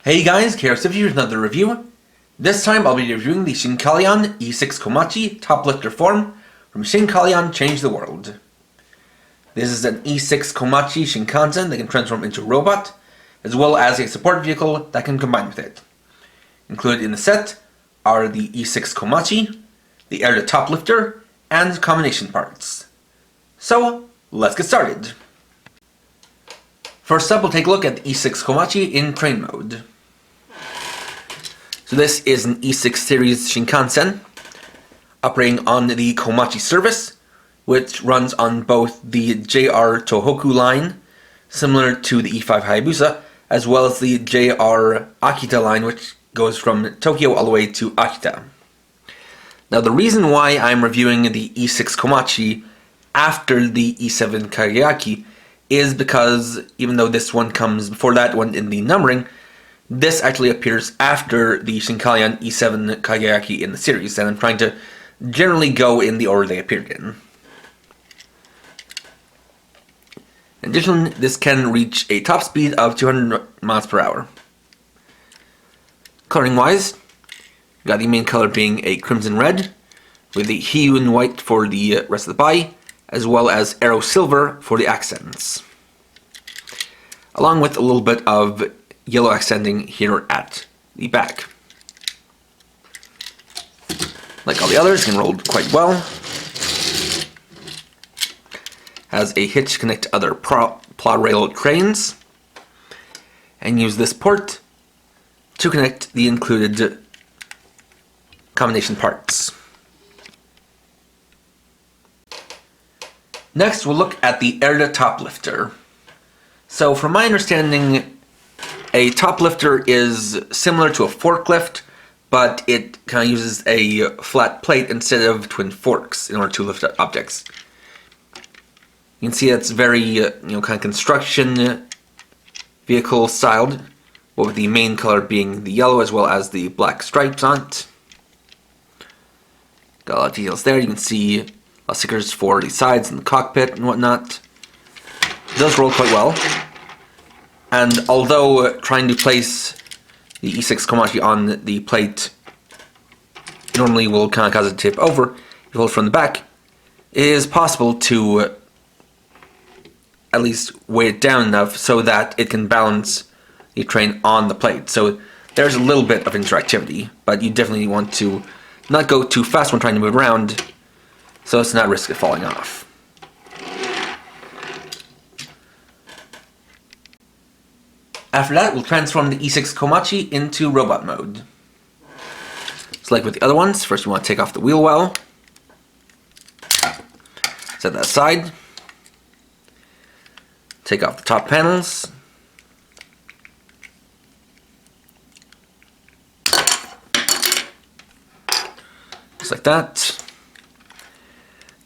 Hey guys, Chaos here with another review. This time I'll be reviewing the Shinkalion E6 Komachi Toplifter form from Shinkalion Change the World. This is an E6 Komachi Shinkansen that can transform into a robot, as well as a support vehicle that can combine with it. Included in the set are the E6 Komachi, the Air to Toplifter, and combination parts. So, let's get started. First up, we'll take a look at the E6 Komachi in train mode. So this is an E6 series Shinkansen, operating on the Komachi service, which runs on both the JR Tohoku line, similar to the E5 Hayabusa, as well as the JR Akita line, which goes from Tokyo all the way to Akita. Now the reason why I'm reviewing the E6 Komachi after the E7 Kageyaki is because even though this one comes before that one in the numbering, this actually appears after the Shinkalion E7 Kageyaki in the series, and I'm trying to generally go in the order they appeared in. In addition, this can reach a top speed of 200 miles per hour. Coloring wise, we got the main color being a crimson red, with the Hiyun white for the rest of the body, as well as arrow silver for the accents, along with a little bit of yellow accenting here at the back. Like all the others, can roll quite well. Has a hitch to connect to other plow rail trains, and use this port to connect the included combination parts. Next, we'll look at the Air to Toplifter. So, from my understanding, a toplifter is similar to a forklift, but it kind of uses a flat plate instead of twin forks in order to lift up objects. You can see that's very, kind of construction vehicle styled, with the main color being the yellow as well as the black stripes on it. Got a lot of details there. You can see a lot of stickers for the sides and the cockpit and whatnot. It does roll quite well. And although trying to place the E6 Komachi on the plate normally will kind of cause it to tip over, if you hold it from the back, it is possible to at least weigh it down enough so that it can balance the train on the plate. So there's a little bit of interactivity, but you definitely want to not go too fast when trying to move around so as to not risk it falling off. After that, we'll transform the E6 Komachi into robot mode. So like with the other ones, first we want to take off the wheel well. Set that aside. Take off the top panels. Just like that.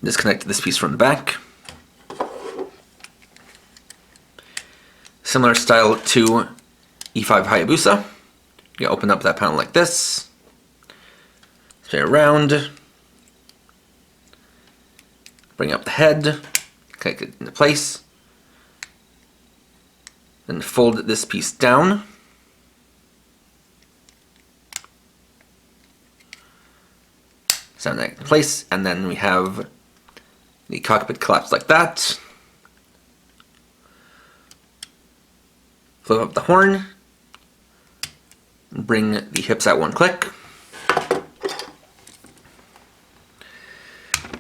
Disconnect this piece from the back. Similar style to E5 Hayabusa. You open up that panel like this. Spin it around. Bring up the head. Connect it into place. Then fold this piece down. Set that in place, and then we have the cockpit collapsed like that. Flip up the horn, and bring the hips out one click.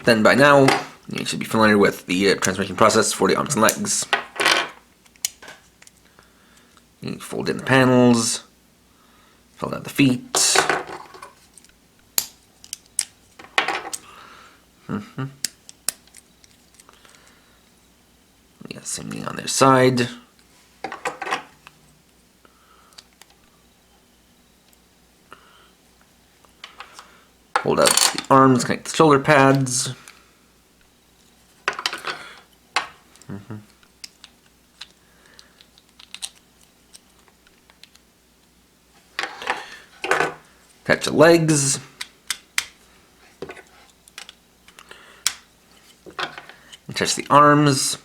Then by now, you should be familiar with the transformation process for the arms and legs. You fold in the panels, fold out the feet. Yeah, same thing on their side. Hold out the arms, connect the shoulder pads. Attach the legs. Attach the arms.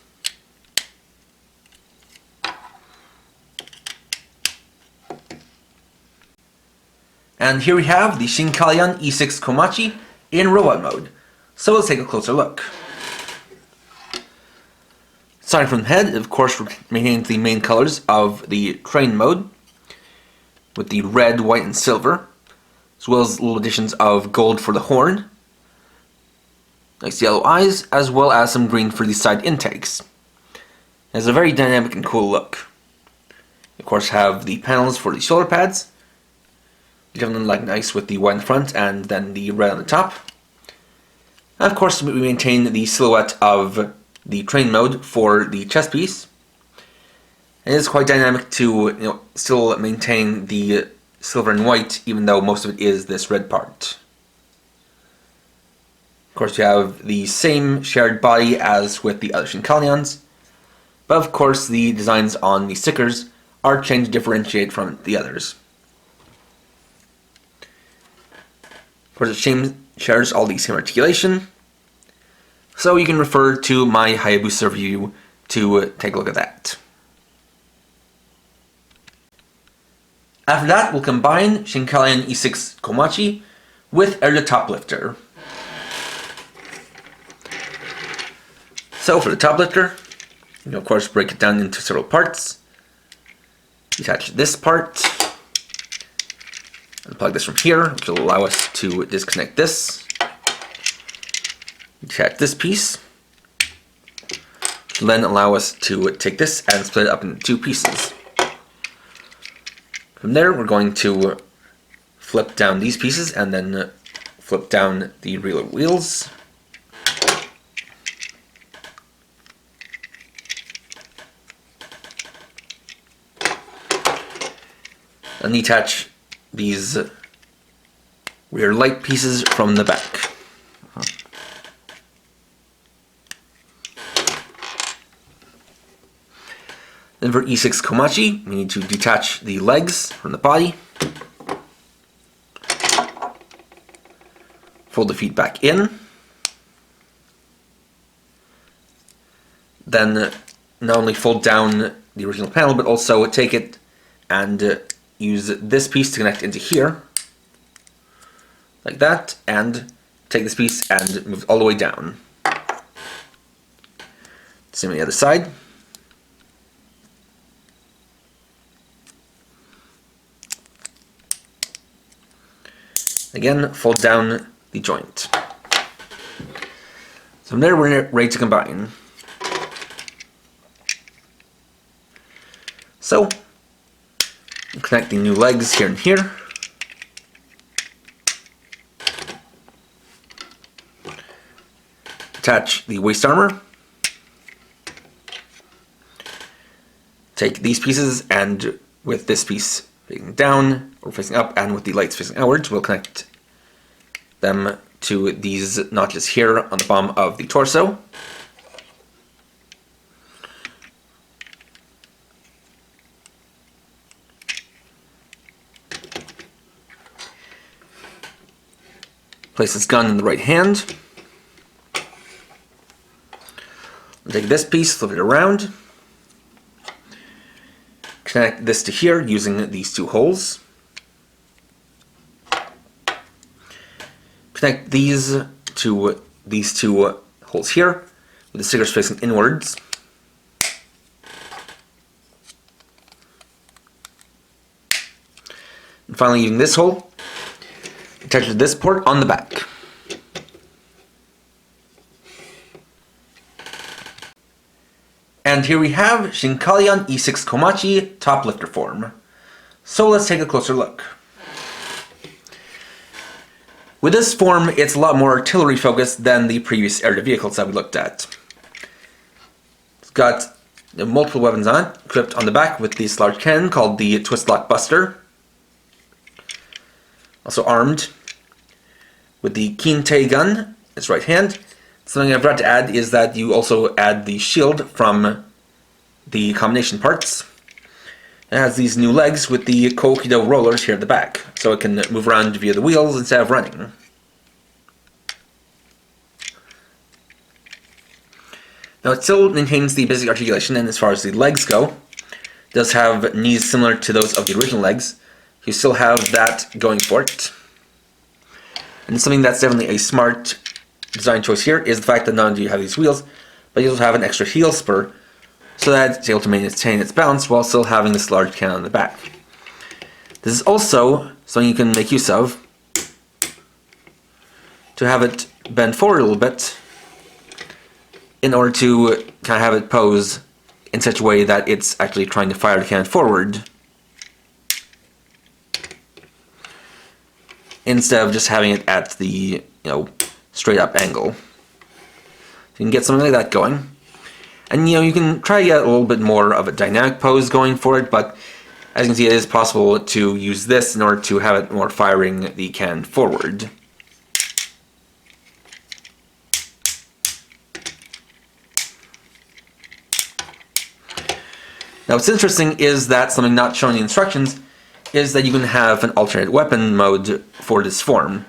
And here we have the Shinkalion E6 Komachi in robot mode. So let's take a closer look. Starting from the head, it of course maintains the main colors of the train mode, with the red, white, and silver, as well as little additions of gold for the horn, nice yellow eyes, as well as some green for the side intakes. It has a very dynamic and cool look. Of course, have the panels for the shoulder pads, definitely like nice with the white in the front and then the red on the top. And of course, we maintain the silhouette of the train mode for the chest piece. And it is quite dynamic to still maintain the silver and white, even though most of it is this red part. Of course, you have the same shared body as with the other Shinkalions, but of course the designs on the stickers are changed to differentiate from the others. Of course, it shares all the same articulation, so you can refer to my Hayabusa review to take a look at that. After that, we'll combine Shinkalion E6 Komachi with the Toplifter. So for the Toplifter, you of course break it down into several parts. Detach this part, and plug this from here, which will allow us to disconnect this. Detach this piece, which will then allow us to take this and split it up into two pieces. From there, we're going to flip down these pieces and then flip down the rear wheels. And detach these rear light pieces from the back. Then for E6 Komachi, we need to detach the legs from the body. Fold the feet back in. Then not only fold down the original panel, but also take it and use this piece to connect into here, like that, and take this piece and move it all the way down. Same on the other side. Again, fold down the joint. So from there, we're ready to combine. So, connect the new legs here and here. Attach the waist armor. Take these pieces and with this piece facing down or facing up and with the lights facing outwards, we'll connect them to these notches here on the bottom of the torso. Place this gun in the right hand. Take this piece, flip it around. Connect this to here using these two holes. Connect these to these two holes here, with the stickers facing inwards. And finally, using this hole, attach to this port on the back. And here we have Shinkalion E6 Komachi Toplifter form. So let's take a closer look. With this form, it's a lot more artillery focused than the previous air vehicles that we looked at. It's got multiple weapons on it, equipped on the back with this large cannon called the Twist Lock Buster. Also armed with the Kinte gun, its right hand. Something I forgot to add is that you also add the shield from the combination parts. It has these new legs with the Kokido rollers here at the back, so it can move around via the wheels instead of running. Now it still maintains the basic articulation, and as far as the legs go, it does have knees similar to those of the original legs, you still have that going for it. And something that's definitely a smart design choice here is the fact that not only do you have these wheels, but you also have an extra heel spur, so that it's able to maintain its balance while still having this large cannon on the back. This is also something you can make use of to have it bend forward a little bit in order to kind of have it pose in such a way that it's actually trying to fire the cannon forward, instead of just having it at the straight up angle. You can get something like that going. And you can try to get a little bit more of a dynamic pose going for it, but as you can see, it is possible to use this in order to have it more firing the cannon forward. Now what's interesting is that something not shown in the instructions is that you can have an alternate weapon mode for this form.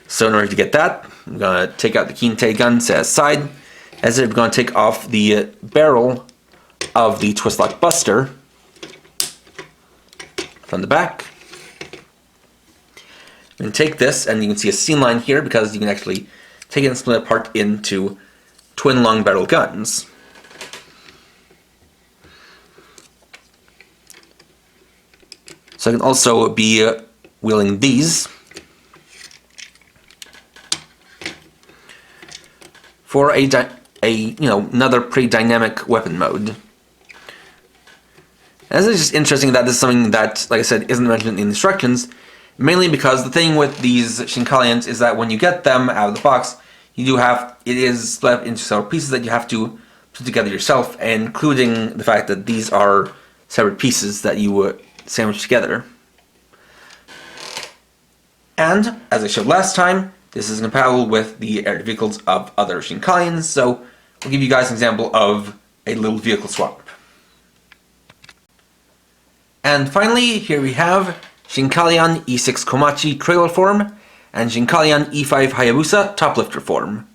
So in order to get that, I'm going to take out the Kinte gun, set aside. As if we're going to take off the barrel of the twist-lock buster from the back. You can take this, and you can see a seam line here because you can actually take it and split it apart into twin long barrel guns. So I can also be wielding these for another pretty dynamic weapon mode. And this is just interesting that this is something that, like I said, isn't mentioned in the instructions, mainly because the thing with these Shinkalions is that when you get them out of the box, it is split up into several pieces that you have to put together yourself, including the fact that these are separate pieces that you would sandwich together. And, as I showed last time, this is compatible with the air vehicles of other Shinkalions, so I'll give you guys an example of a little vehicle swap. And finally, here we have Shinkalion E6 Komachi trailer form and Shinkalion E5 Hayabusa Toplifter form.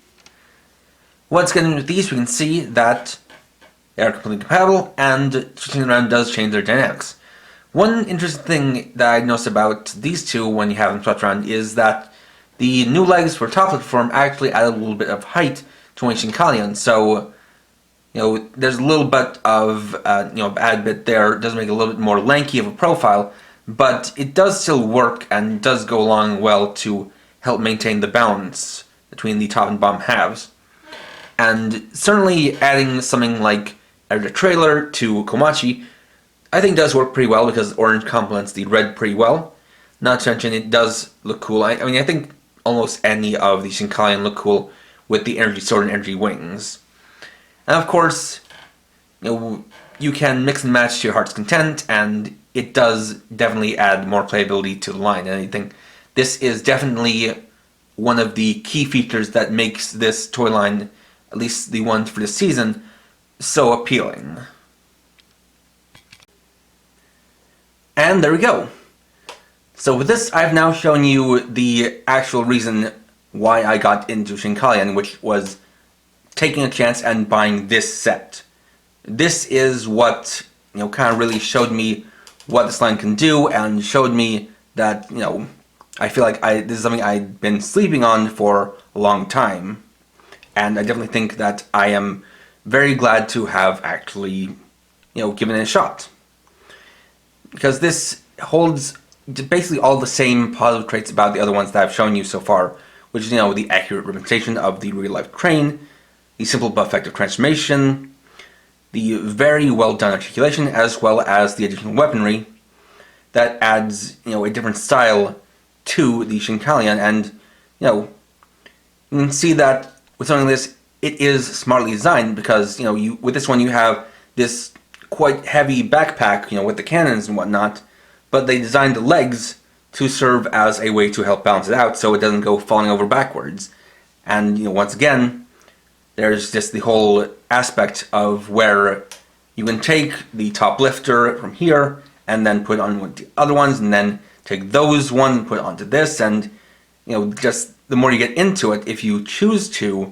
Once getting with these, we can see that they are completely compatible, and switching around does change their dynamics. One interesting thing that I noticed about these two when you have them swapped around is that the new legs for Toplifter form actually add a little bit of height to a Shinkalion, so there's a little bit of add bit there. It does make it a little bit more lanky of a profile, but it does still work and does go along well to help maintain the balance between the top and bottom halves. And certainly adding something like a trailer to Komachi, I think does work pretty well because orange complements the red pretty well. Not to mention it does look cool. I mean, I think almost any of the Shinkalion look cool with the energy sword and energy wings. And of course, you can mix and match to your heart's content, and it does definitely add more playability to the line. And I think this is definitely one of the key features that makes this toy line, at least the one for this season, so appealing. And there we go. So with this, I've now shown you the actual reason why I got into Shinkalion, which was taking a chance and buying this set. This is what kind of really showed me what this line can do, and showed me that I feel like this is something I've been sleeping on for a long time, and I definitely think that I am very glad to have actually given it a shot, because this holds basically all the same positive traits about the other ones that I've shown you so far, which is the accurate representation of the real-life train, the simple but effective transformation, the very well done articulation, as well as the additional weaponry that adds a different style to the Shinkalion. And you can see that with something like this, it is smartly designed, because with this one you have this quite heavy backpack with the cannons and whatnot, but they designed the legs to serve as a way to help balance it out so it doesn't go falling over backwards. And once again, there's just the whole aspect of where you can take the Toplifter from here and then put it on with the other ones, and then take those ones and put it onto this, and just the more you get into it, if you choose to,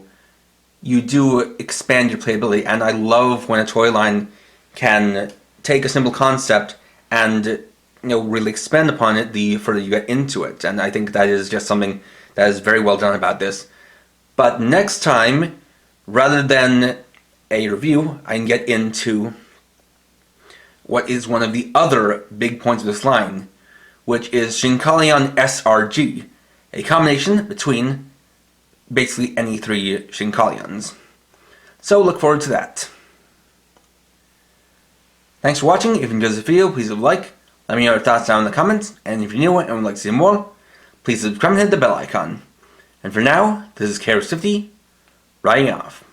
you do expand your playability. And I love when a toy line can take a simple concept and really expand upon it the further you get into it. And I think that is just something that is very well done about this. But next time, rather than a review, I can get into what is one of the other big points of this line, which is Shinkalion SRG, a combination between basically any three Shinkalions. So look forward to that. Thanks for watching. If you enjoyed this video, please leave a like. Let me know your thoughts down in the comments. And if you're new and would like to see more, please subscribe and hit the bell icon. And for now, this is Kara50, writing off.